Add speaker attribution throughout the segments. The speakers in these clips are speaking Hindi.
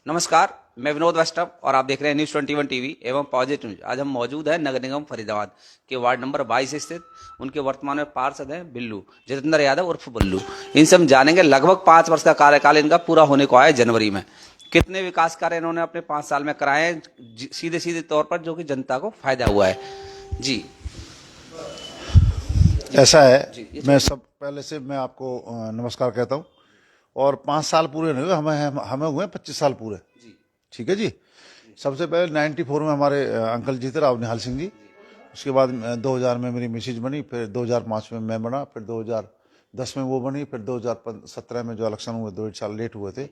Speaker 1: नमस्कार, मैं विनोद वैष्णव और आप देख रहे हैं न्यूज 21 टीवी एवं पॉजिटिव न्यूज। आज हम मौजूद हैं नगर निगम फरीदाबाद के वार्ड नंबर 22 स्थित उनके वर्तमान में पार्षद हैं बिल्लू जितेंद्र यादव उर्फ बुल्लू। इनसे हम जानेंगे लगभग 5 वर्ष का कार्यकाल इनका पूरा होने को आया जनवरी में। कितने विकास कार्य इन्होंने अपने 5 साल में कराए हैं सीधे सीधे तौर पर, जो कि जनता को फायदा हुआ है। जी
Speaker 2: ऐसा है
Speaker 1: जी,
Speaker 2: मैं सब पहले से मैं आपको नमस्कार कहता हूँ। और 5 साल पूरे नहीं हुए, हमें हुए 25 साल पूरे।
Speaker 1: जी
Speaker 2: ठीक है जी। सबसे पहले 94 में हमारे अंकल जी थे, राव निहाल सिंह जी। उसके बाद 2000 में मेरी मिसेज बनी, फिर 2005 में मैं बना, फिर 2010 में वो बनी, फिर 2017 में जो इलेक्शन हुए 2 साल लेट हुए थे,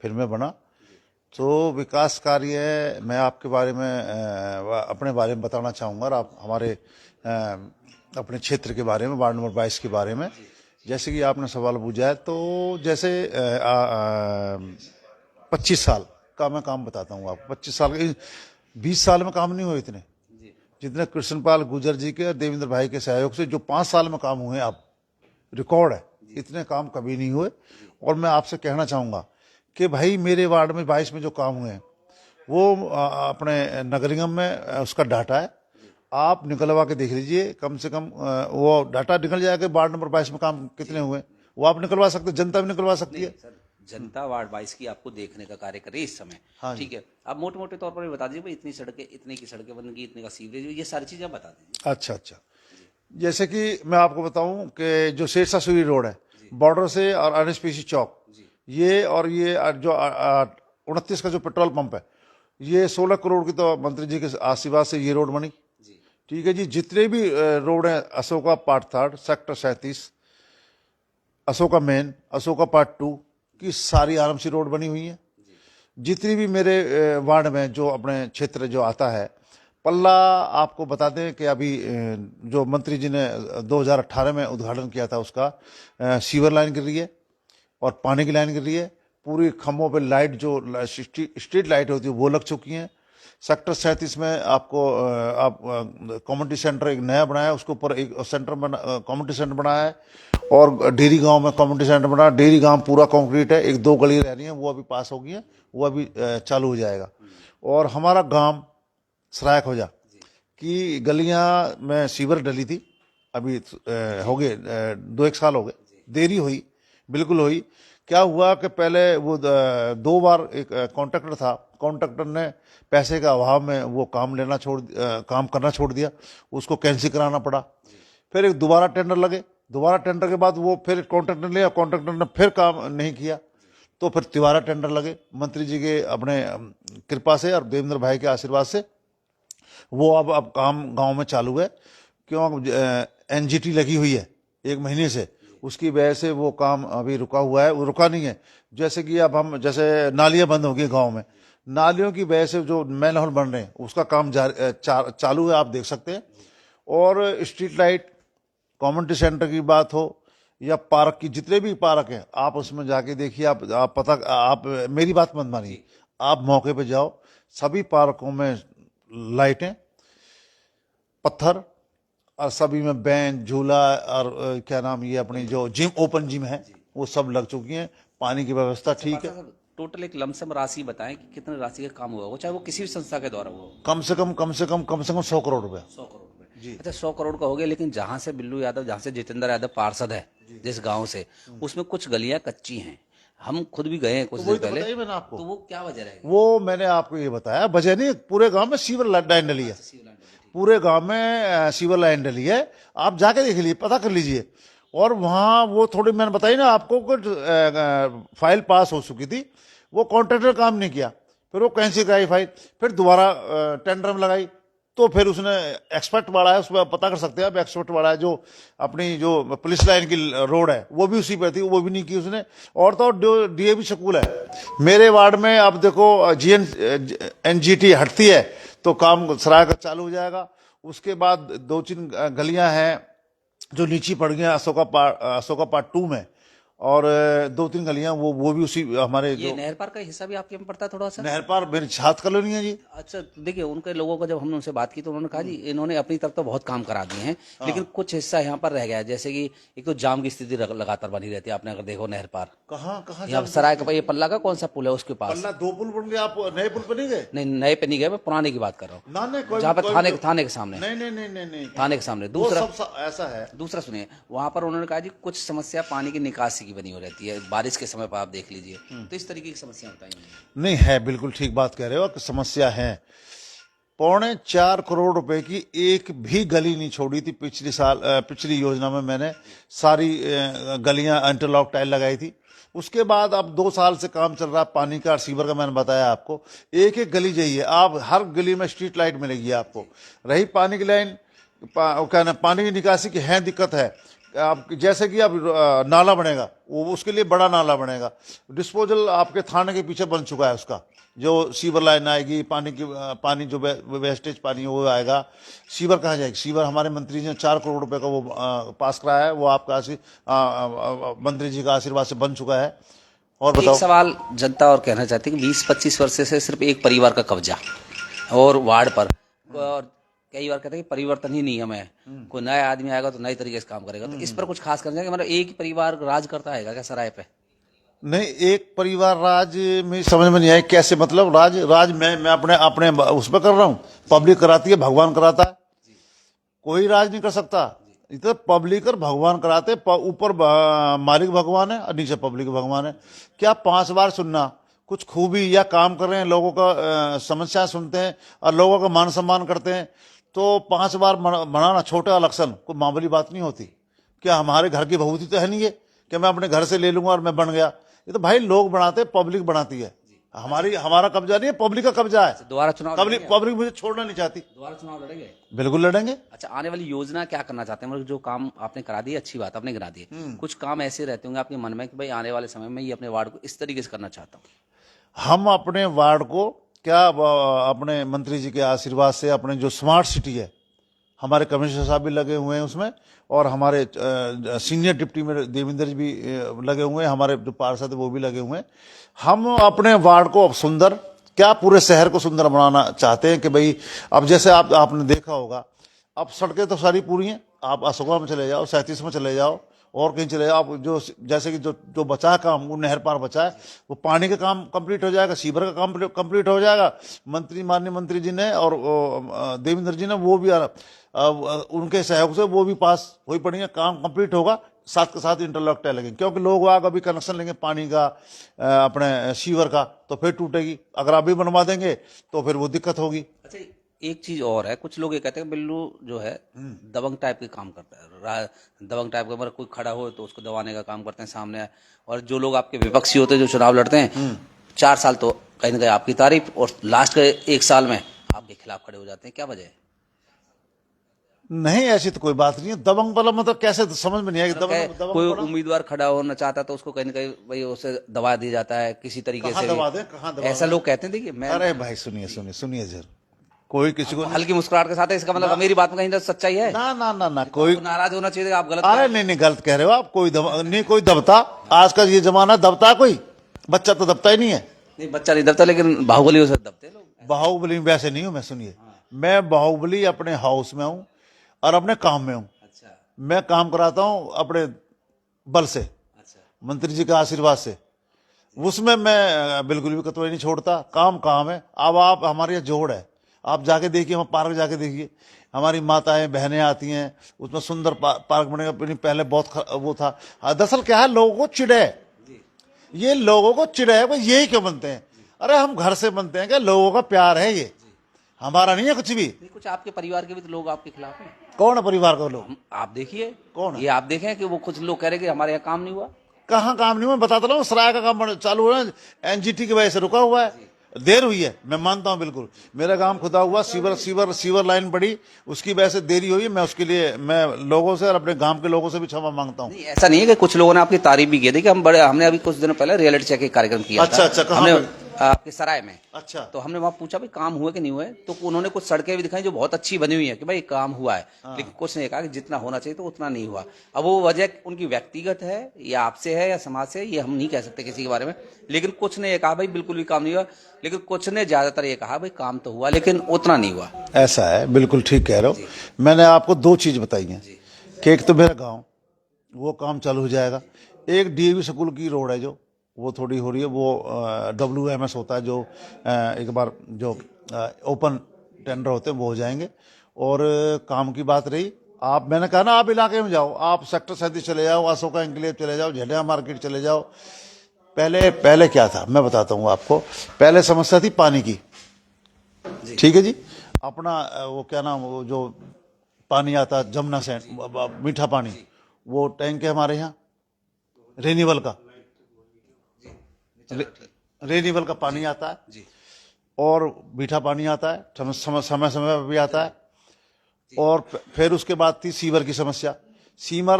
Speaker 2: फिर मैं बना। तो विकास कार्य मैं आपके बारे में अपने बारे में बताना चाहूँगा और आप हमारे अपने क्षेत्र के बारे में, वार्ड नंबर 22 के बारे में। जैसे कि आपने सवाल पूछा है, तो जैसे 25 साल का मैं काम बताता हूँ आपको। 25 साल के 20 साल में काम नहीं हुए इतने जितने कृष्णपाल गुर्जर जी के और देवेंद्र भाई के सहयोग से जो 5 साल में काम हुए, अब रिकॉर्ड है, इतने काम कभी नहीं हुए। और मैं आपसे कहना चाहूँगा कि भाई मेरे वार्ड में 22 में जो काम हुए हैं वो अपने नगर निगम में उसका डाटा है, आप निकलवा के देख लीजिए। कम से कम वो डाटा निकल जाएगा वार्ड नंबर 22 में काम कितने हुए, वो आप निकलवा सकते, जनता भी निकलवा सकती है।
Speaker 1: सर, जनता वार्ड 22 की आपको देखने का कार्य कर रही है इस समय।
Speaker 2: हाँ जी।
Speaker 1: ठीक है, आप मोटे मोटे तौर पर भी बता दीजिए भाई, इतनी सड़कें, इतने की सड़कें बन गई, इतने का सीवरेज, ये सारी चीजें बता दीजिए।
Speaker 2: अच्छा। जैसे कि मैं आपको बताऊं कि जो शेरशाह सूरी रोड है बॉर्डर से और एनएचपीसी चौक, ये और ये जो 29 का जो पेट्रोल पंप है, ये 16 करोड़ की तो मंत्री जी के आशीर्वाद से ये रोड बनी। ठीक है जी। जितने भी रोड हैं, Ashoka part 3, sector 37, Ashoka main, Ashoka part 2 की सारी आरामसी रोड बनी हुई है। जितनी भी मेरे वार्ड में जो अपने क्षेत्र जो आता है, पल्ला आपको बता दें कि अभी जो मंत्री जी ने 2018 में उद्घाटन किया था, उसका सीवर लाइन गिर रही है और पानी की लाइन गिर रही है। पूरी खम्भों पे लाइट, जो स्ट्रीट लाइट होती है, वो लग चुकी हैं। सेक्टर 37 में आपको आप कम्युनिटी सेंटर एक नया बनाया है, उसके ऊपर एक सेंटर कम्युनिटी सेंटर बनाया है। और डेरी गांव में कम्युनिटी सेंटर बना, डेरी गांव पूरा कंक्रीट है। 1-2 गली रह रही है, वो अभी पास हो गई है, वो अभी चालू हो जाएगा। और हमारा गांव सराय खोजा की गलियां में सीवर डली थी, अभी हो गए 2-1 साल हो गए, देरी हुई, बिल्कुल हुई। क्या हुआ कि पहले वो 2 बार एक कॉन्ट्रैक्टर था, कॉन्ट्रैक्टर ने पैसे के अभाव में वो काम करना छोड़ दिया, उसको कैंसिल कराना पड़ा। फिर एक दोबारा टेंडर लगे, दोबारा टेंडर के बाद वो फिर कॉन्ट्रैक्टर लिया, कॉन्ट्रैक्टर ने फिर काम नहीं किया, तो फिर तिबारा टेंडर लगे। मंत्री जी के अपने कृपा से और देवेंद्र भाई के आशीर्वाद से वो अब काम गांव में चालू है। क्यों एनजीटी लगी हुई है 1 महीने से, उसकी वजह से वो काम अभी रुका हुआ है, वो रुका नहीं है। जैसे कि अब हम जैसे नालियां बंद हो गई गांव में, नालियों की वजह से जो मैनहोल बन रहे हैं उसका काम चालू है, आप देख सकते हैं। और स्ट्रीट लाइट, कम्युनिटी सेंटर की बात हो या पार्क की, जितने भी पार्क हैं आप उसमें जाके देखिए। आप मेरी बात मत मानिए, आप मौके पे जाओ, सभी पार्कों में लाइटें, पत्थर, और सभी में बेंच, झूला और क्या नाम, ये अपनी जो जिम, ओपन जिम है, वो सब लग चुकी हैं। पानी की व्यवस्था ठीक है।
Speaker 1: टोटल एक लमसम राशि बताएं कि कितने राशि का काम हुआ हो, चाहे वो किसी भी संस्था के द्वारा हो।
Speaker 2: कम से कम 100 करोड़ रुपया।
Speaker 1: 100 करोड़ रुपए। अच्छा, 100 करोड़ का हो गया, लेकिन जहां से बिल्लू यादव, जहां से जितेंद्र यादव पार्षद है, जिस गांव से, उसमें कुछ गलियां कच्ची हैं। हम खुद भी गए हैं कुछ दिन पहले,
Speaker 2: मैंने आपको,
Speaker 1: तो वो क्या वजह रहेगी?
Speaker 2: वो मैंने आपको ये बताया, वजह नहीं, पूरे गांव में सीवर लाइन डली है, पूरे गांव में सीवर लाइन डली है। आप जाके देख लीजिए, पता कर लीजिए। और वहां वो थोड़ी, मैंने बताई ना आपको, कुछ फाइल पास हो चुकी थी, वो कॉन्ट्रैक्टर काम नहीं किया, फिर वो कैंसिल कराई फाइल, फिर दोबारा टेंडर में लगाई, तो फिर उसने एक्सपर्ट बढ़ा है, उसमें पता कर सकते हैं आप, एक्सपर्ट बढ़ा है। जो अपनी जो पुलिस लाइन की रोड है वो भी उसी पे थी, वो भी नहीं की उसने। और तो जो डीएवी स्कूल है मेरे वार्ड में, अब देखो एनजीटी हटती है तो काम सराय का चालू हो जाएगा। उसके बाद 2-3 गलियां हैं जो नीची पड़ गई, अशोका पार्ट 2 में, और 2-3 गलियां वो भी उसी हमारे
Speaker 1: ये
Speaker 2: जो
Speaker 1: नहर पार का हिस्सा भी आपके में पड़ता है थोड़ा सा?
Speaker 2: नहर पार मेरी छात कॉलोनी है जी।
Speaker 1: अच्छा, देखिए उनके लोगों को जब हमने उनसे बात की तो उन्होंने कहा जी इन्होंने अपनी तरफ तो बहुत काम करा दिए हैं, लेकिन कुछ हिस्सा यहाँ पर रह गया है। जैसे कि एक तो जाम की स्थिति लगातार बनी रहती है, आपने अगर देखो नहर पार
Speaker 2: कहाँ
Speaker 1: यहाँ सराय का ये पल्ला का कौन सा पुल है उसके पास?
Speaker 2: पल्ला 2 पुल बन गए, आप नए पुल पे नहीं गए?
Speaker 1: नहीं, नए पे नहीं गए, मैं पुराने की बात कर रहा हूँ,
Speaker 2: ना नहीं, कोई
Speaker 1: जहाँ पे
Speaker 2: कोई-
Speaker 1: थाने के सामने,
Speaker 2: नहीं
Speaker 1: थाने के सामने।
Speaker 2: वो
Speaker 1: दूसरा
Speaker 2: सब ऐसा है।
Speaker 1: दूसरा सुनिए, वहां पर उन्होंने कहा जी कुछ समस्या पानी की निकासी की बनी हो रहती है, बारिश के समय पर आप देख लीजिए, तो इस तरीके की समस्या बताइए।
Speaker 2: नहीं है, बिल्कुल ठीक बात कह रहे हो कि समस्या है। 4.25 करोड़ रुपए की एक भी गली नहीं छोड़ी थी पिछली योजना में। मैंने सारी गलियां इंटरलॉक टाइल लगाई थी। उसके बाद अब 2 साल से काम चल रहा है पानी का और सीवर का। मैंने बताया आपको, एक एक गली जाइए आप, हर गली में स्ट्रीट लाइट मिलेगी आपको। रही पानी की लाइन, क्या ना, पानी की निकासी की है दिक्कत है। आप जैसे कि अब नाला बनेगा, वो उसके लिए बड़ा नाला बनेगा। डिस्पोजल आपके थाने के पीछे बन चुका है उसका, जो सीवर लाइन आएगी, पानी जो वेस्टेज पानी है वो आएगा। सीवर कहाँ जाएगी? सीवर हमारे मंत्री जी ने 4 करोड़ रुपए का वो पास कराया है, वो आपका मंत्री जी का आशीर्वाद से बन चुका है। और बताओ।
Speaker 1: एक सवाल जनता और कहना चाहती है कि 20-25 वर्ष से सिर्फ एक परिवार का कब्जा और वार्ड पर, और कई बार कहते हैं कि परिवर्तन ही नियम है, कोई नया आदमी आएगा तो नए तरीके से काम करेगा, तो इस पर कुछ खास करना है कि मतलब एक ही परिवार राज करता है क्या सराय पे?
Speaker 2: नहीं, एक परिवार राज में समझ में नहीं आया कैसे, मतलब राज मैं अपने उस पर कर रहा हूँ। पब्लिक कराती है, भगवान कराता है, कोई राज नहीं कर सकता। इधर पब्लिक और भगवान कराते, ऊपर मालिक भगवान है और नीचे पब्लिक भगवान है। क्या 5 बार सुनना, कुछ खूबी या काम कर रहे हैं, लोगों का समस्या सुनते हैं और लोगों का मान सम्मान करते हैं, तो 5 बार बनाना छोटा इलेक्शन कोई मामूली बात नहीं होती। क्या हमारे घर की भभूति तो है नहीं है कि मैं अपने घर से ले लूंगा और मैं बन गया। ये तो भाई लोग बनाते, पब्लिक बनाती है। हमारा कब्जा नहीं है, पब्लिक का कब्जा है।
Speaker 1: दोबारा चुनाव
Speaker 2: पब्लिक मुझे छोड़ना नहीं चाहती।
Speaker 1: दोबारा चुनाव लड़ेंगे?
Speaker 2: बिल्कुल लड़ेंगे।
Speaker 1: अच्छा, आने वाली योजना क्या करना चाहते हैं? मतलब जो काम आपने करा दिए अच्छी बात, आपने करा दिए, कुछ काम ऐसे रहते होंगे आपके मन में कि भाई आने वाले समय में ये अपने वार्ड को इस तरीके से करना चाहता हूँ।
Speaker 2: हम अपने वार्ड को क्या अपने मंत्री जी के आशीर्वाद से, अपने जो स्मार्ट सिटी है, हमारे कमिश्नर साहब भी लगे हुए हैं उसमें, और हमारे सीनियर डिप्टी में देवेंद्र जी भी लगे हुए हैं, हमारे जो पार्षद है वो भी लगे हुए हैं। हम अपने वार्ड को अब सुंदर, क्या पूरे शहर को सुंदर बनाना चाहते हैं कि भाई अब जैसे आपने देखा होगा, अब सड़कें तो सारी पूरी हैं। आप अशोका में चले जाओ, 37 में चले जाओ, और कहीं चले जाओ, आप जो जैसे कि जो बचा है काम, वो नहर पार बचा है, वो पानी का काम कंप्लीट हो जाएगा, सीवर का काम कंप्लीट हो जाएगा। माननीय मंत्री जी ने और देवेंद्र जी ने वो भी उनके सहयोग से वो भी पास हुई पड़ी है, काम कंप्लीट होगा। साथ के साथ इंटरलॉक टाइल लगेंगे, क्योंकि लोग आग अभी कनेक्शन लेंगे पानी का, अपने सीवर का, तो फिर टूटेगी। अगर अभी बनवा देंगे तो फिर वो दिक्कत होगी।
Speaker 1: अच्छा, एक चीज और है, कुछ लोग ये कहते हैं बिल्लू जो है दबंग टाइप के काम करता है, दबंग टाइप का, मतलब कोई खड़ा हो तो उसको दबाने का काम करते हैं सामने। और जो लोग आपके विपक्षी होते हैं जो चुनाव लड़ते हैं, 4 साल तो कहीं ना कहीं आपकी तारीफ, और लास्ट के 1 साल में आपके खिलाफ खड़े हो जाते हैं, क्या वजह है?
Speaker 2: नहीं, ऐसी तो कोई बात नहीं है। दबंग वाला मतलब कैसे, तो समझ में नहीं आएगा। दबंग
Speaker 1: कोई उम्मीदवार खड़ा होना चाहता तो उसको कहीं ना कहीं भाई उसे दबा दिया जाता है किसी तरीके से,
Speaker 2: कहाँ दबा
Speaker 1: ऐसा लोग कहते हैं। देखिए मैं,
Speaker 2: अरे भाई सुनिए जर, कोई किसी को
Speaker 1: हल्की मुस्कुराहट के साथ है, इसका मतलब मेरी बात में कहीं तो सच्चाई है?
Speaker 2: ना कोई
Speaker 1: नाराज होना चाहिए, आप गलत।
Speaker 2: अरे नहीं, गलत कह रहे हो आप। कोई दबता, आज का ये जमाना दबता, कोई बच्चा तो दबता ही नहीं है।
Speaker 1: नहीं, बच्चा नहीं दबता, लेकिन बाहुबली से दबते लोग।
Speaker 2: बाहुबली वैसे नहीं हूं मैं, सुनिए, मैं बाहुबली अपने हाउस में हूं और अपने काम में हूं।
Speaker 1: अच्छा,
Speaker 2: मैं काम कराता हूं अपने बल से,
Speaker 1: अच्छा,
Speaker 2: मंत्री जी के आशीर्वाद से। उसमें मैं बिल्कुल भी कतई नहीं छोड़ता। काम है। अब आप हमारे यहाँ जोड़ है, आप जाके देखिए, हम पार्क जाके देखिए, हमारी माताएं बहनें आती हैं, उसमें सुंदर पार्क बनेगा। पहले बहुत वो था। दरअसल क्या है, लोगों को चिड़ है, ये लोगों को चिड़ है, भाई यही क्यों बनते हैं? अरे हम घर से बनते हैं, क्या लोगों का प्यार है, ये हमारा नहीं है कुछ भी।
Speaker 1: कुछ आपके परिवार के भी तो लोग आपके खिलाफ हैं।
Speaker 2: कौन है परिवार का लोग?
Speaker 1: आप देखिए
Speaker 2: कौन है?
Speaker 1: ये आप देखें कि वो कुछ लोग कह रहे कि हमारे यहाँ काम नहीं हुआ।
Speaker 2: कहाँ काम नहीं हुआ? बताता रहा हूँ, सराय का काम चालू हो रहा है, एनजीटी की वजह से रुका हुआ है, देर हुई है, मैं मानता हूं बिल्कुल। मेरा काम खुदा हुआ, सीवर लाइन पड़ी, उसकी वजह से देरी हुई। मैं उसके लिए मैं लोगों से और अपने गांव के लोगों से भी क्षमा मांगता हूं।
Speaker 1: नहीं, ऐसा नहीं है कि कुछ लोगों ने आपकी तारीफ भी की थी कि हमने अभी कुछ दिनों पहले रियलिटी चेक एक कार्यक्रम किया था।
Speaker 2: अच्छा,
Speaker 1: हमने आपके सराय में।
Speaker 2: अच्छा।
Speaker 1: तो हमने वहां पूछा भाई काम हुए कि नहीं हुए, तो उन्होंने कुछ सड़कें भी दिखाई जो बहुत अच्छी बनी हुई है कि भाई काम हुआ है, लेकिन कुछ नहीं कहा कि जितना होना चाहिए तो उतना नहीं हुआ। अब वो वजह उनकी व्यक्तिगत है या आपसे है या समाज से, ये हम नहीं कह सकते किसी के बारे में, लेकिन कुछ ने ये कहा भाई बिल्कुल भी काम नहीं हुआ, लेकिन कुछ ने ज्यादातर ये कहा भाई काम तो हुआ लेकिन उतना नहीं हुआ।
Speaker 2: ऐसा है, बिल्कुल ठीक कह रहे हो। मैंने आपको दो चीज बताई हैं कि एक तो मेरा गांव वो काम चालू हो जाएगा, एक डीएवी स्कूल की रोड है जो वो थोड़ी हो रही है, वो WMS होता है जो एक बार जो ओपन टेंडर होते हैं वो हो जाएंगे। और काम की बात रही, आप मैंने कहा ना आप इलाके में जाओ, आप सेक्टर 37 चले जाओ, अशोका एन्क्लेव चले जाओ, झेलिया मार्केट चले जाओ। पहले क्या था मैं बताता हूँ आपको। पहले समस्या थी पानी की, ठीक है जी। अपना वो क्या नाम, वो जो पानी आता जमुना से मीठा पानी, वो टैंक है हमारे यहाँ रेनीवल का, रेनीवल का पानी आता है और मीठा पानी आता है, समय समय पर भी आता है। और फिर उसके बाद थी सीवर की समस्या, सीवर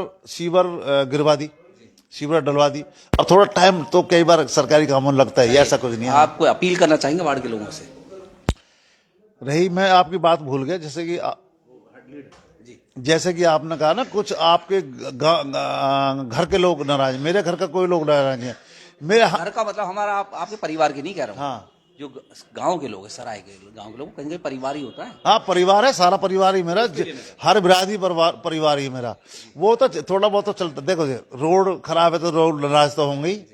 Speaker 2: गिरवा दी, सीवर डलवा दी। अब थोड़ा टाइम तो कई बार सरकारी कामों में लगता है, ये ऐसा कुछ नहीं है।
Speaker 1: आप कोई अपील करना चाहेंगे वार्ड के लोगों से?
Speaker 2: रही, मैं आपकी बात भूल गया, जैसे कि आपने कहा ना कुछ आपके घर के लोग नाराज, मेरे घर का कोई लोग नाराज है। मेरे
Speaker 1: घर का मतलब हमारा, आपके परिवार की नहीं कह रहा हूँ।
Speaker 2: हाँ,
Speaker 1: जो गांव के लोग हैं, सराय के गांव के लोग, कहीं कहीं परिवार ही होता है।
Speaker 2: हाँ परिवार है, सारा परिवार ही मेरा, हर बिरादरी परिवार ही मेरा। वो तो थोड़ा बहुत तो चलता, देखो रोड खराब है तो रोड नाराज तो होंगे ही,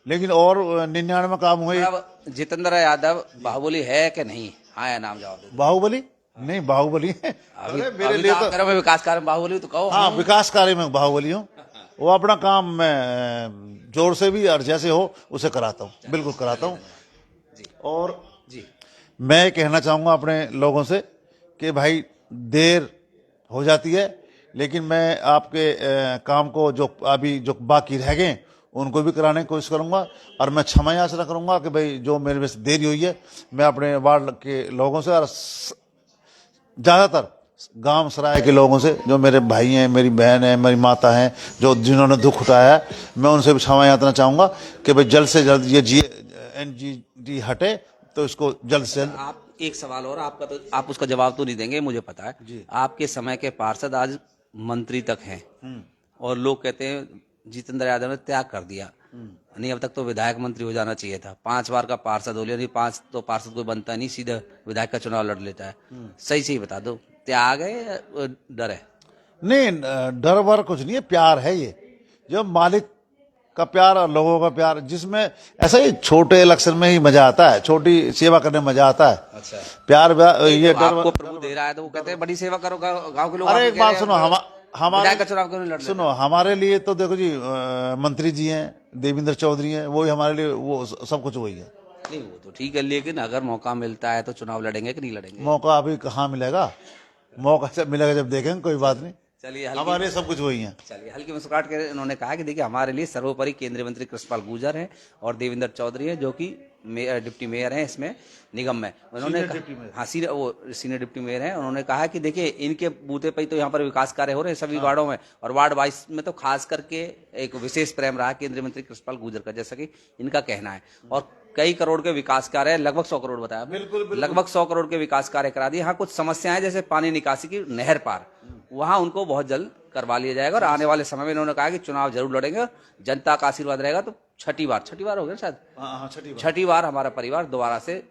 Speaker 2: लेकिन और 99 काम हुए।
Speaker 1: जितेंद्र यादव बाहुबली है कि नहीं? हाँ या नाम जवाब दो।
Speaker 2: बाहुबली नहीं, बाहुबली है मेरे लिए तो
Speaker 1: विकास कार्य में बाहुबली तो कहो।
Speaker 2: हाँ, विकास कार्य में बाहुबली हूँ। वो अपना काम मैं जोर से भी और जैसे हो उसे कराता हूँ, बिल्कुल कराता हूँ। और
Speaker 1: जी
Speaker 2: मैं कहना चाहूँगा अपने लोगों से कि भाई देर हो जाती है, लेकिन मैं आपके काम को जो अभी जो बाकी रह गए उनको भी कराने की कोशिश करूँगा। और मैं क्षमा याचना करूँगा कि भाई जो मेरे में से देरी हुई है, मैं अपने वार्ड के लोगों से और ज़्यादातर गांव सराय के लोगों से, जो मेरे भाई हैं, मेरी बहन है, मेरी माता हैं, जो जिन्होंने दुख उठाया है, मैं उनसे भी क्षमा याचना चाहूँगा कि भाई जल्द से जल्द ये NGT हटे तो इसको जल्द से जल्द।
Speaker 1: आप एक सवाल और, आपका तो आप उसका जवाब तो नहीं देंगे मुझे पता है जी। आपके समय के पार्षद आज मंत्री तक हैं और लोग कहते हैं जितेंद्र यादव ने त्याग कर दिया, नहीं अब तक तो विधायक मंत्री हो जाना चाहिए था। 5 बार का पार्षद हो लिया, नहीं 5 तो पार्षद कोई बनता नहीं, सीधा विधायक का चुनाव लड़ लेता है। सही बता दो, त्याग है या डर है?
Speaker 2: नहीं, डर वर कुछ नहीं है, प्यार है। ये जो मालिक का प्यार और लोगों का प्यार, जिसमें ऐसा ही छोटे इलेक्शन में ही मजा आता है, छोटी सेवा करने में मजा आता है।
Speaker 1: अच्छा,
Speaker 2: प्यार ये
Speaker 1: तो आपको प्रभु दे रहा है तो वो कहते हैं बड़ी सेवा करो गांव के लोग।
Speaker 2: अरे एक बात सुनो, हमारे
Speaker 1: का चुनाव क्यों नहीं लड़?
Speaker 2: सुनो, हमारे लिए तो देखो जी मंत्री जी हैं, देवेंद्र चौधरी हैं, वही हमारे लिए वो सब कुछ वही है।
Speaker 1: नहीं वो तो ठीक है, लेकिन अगर मौका मिलता है तो चुनाव लड़ेंगे कि नहीं लड़ेंगे?
Speaker 2: मौका अभी कहाँ मिलेगा, मौका जब मिलेगा जब देखेंगे, कोई बात नहीं।
Speaker 1: चलिए,
Speaker 2: हमारे सब कुछ वही है।
Speaker 1: चलिए, हल्की मुस्कुराहट के उन्होंने कहा कि देखिए हमारे लिए सर्वोपरि केंद्रीय मंत्री कृष्णपाल गुर्जर हैं और देवेंद्र चौधरी हैं जो कि डिप्टी मेयर हैं इसमें निगम में। उन्होंने हाँ सीनियर डिप्टी मेयर हैं। उन्होंने कहा कि देखिए इनके बूते पे तो यहाँ पर विकास कार्य हो रहे हैं सभी वार्डों में, और वार्ड 22 में तो खास करके एक विशेष प्रेम रहा केंद्रीय मंत्री कृष्णपाल गुर्जर का, जैसा कि इनका कहना है। और कई करोड़ के विकास कार्य, लगभग 100 करोड़ बताया,
Speaker 2: बिल्कुल
Speaker 1: लगभग 100 करोड़ के विकास कार्य करा दिए। हाँ कुछ समस्याएं जैसे पानी निकासी की नहर पार, वहां उनको बहुत जल्द करवा लिया जाएगा। और आने वाले समय में इन्होंने कहा कि चुनाव जरूर लड़ेंगे और जनता का आशीर्वाद रहेगा तो छठी बार हो गया शायद, छठी बार हमारा परिवार दोबारा से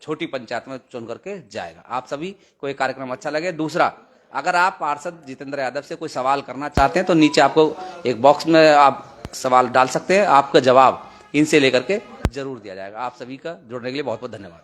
Speaker 1: छोटी पंचायत में चुन करके जाएगा। आप सभी को एक कार्यक्रम अच्छा लगे। दूसरा, अगर आप पार्षद जितेंद्र यादव से कोई सवाल करना चाहते हैं तो नीचे आपको एक बॉक्स में आप सवाल डाल सकते हैं, आपका जवाब इनसे लेकर के जरूर दिया जाएगा। आप सभी का जुड़ने के लिए बहुत बहुत धन्यवाद।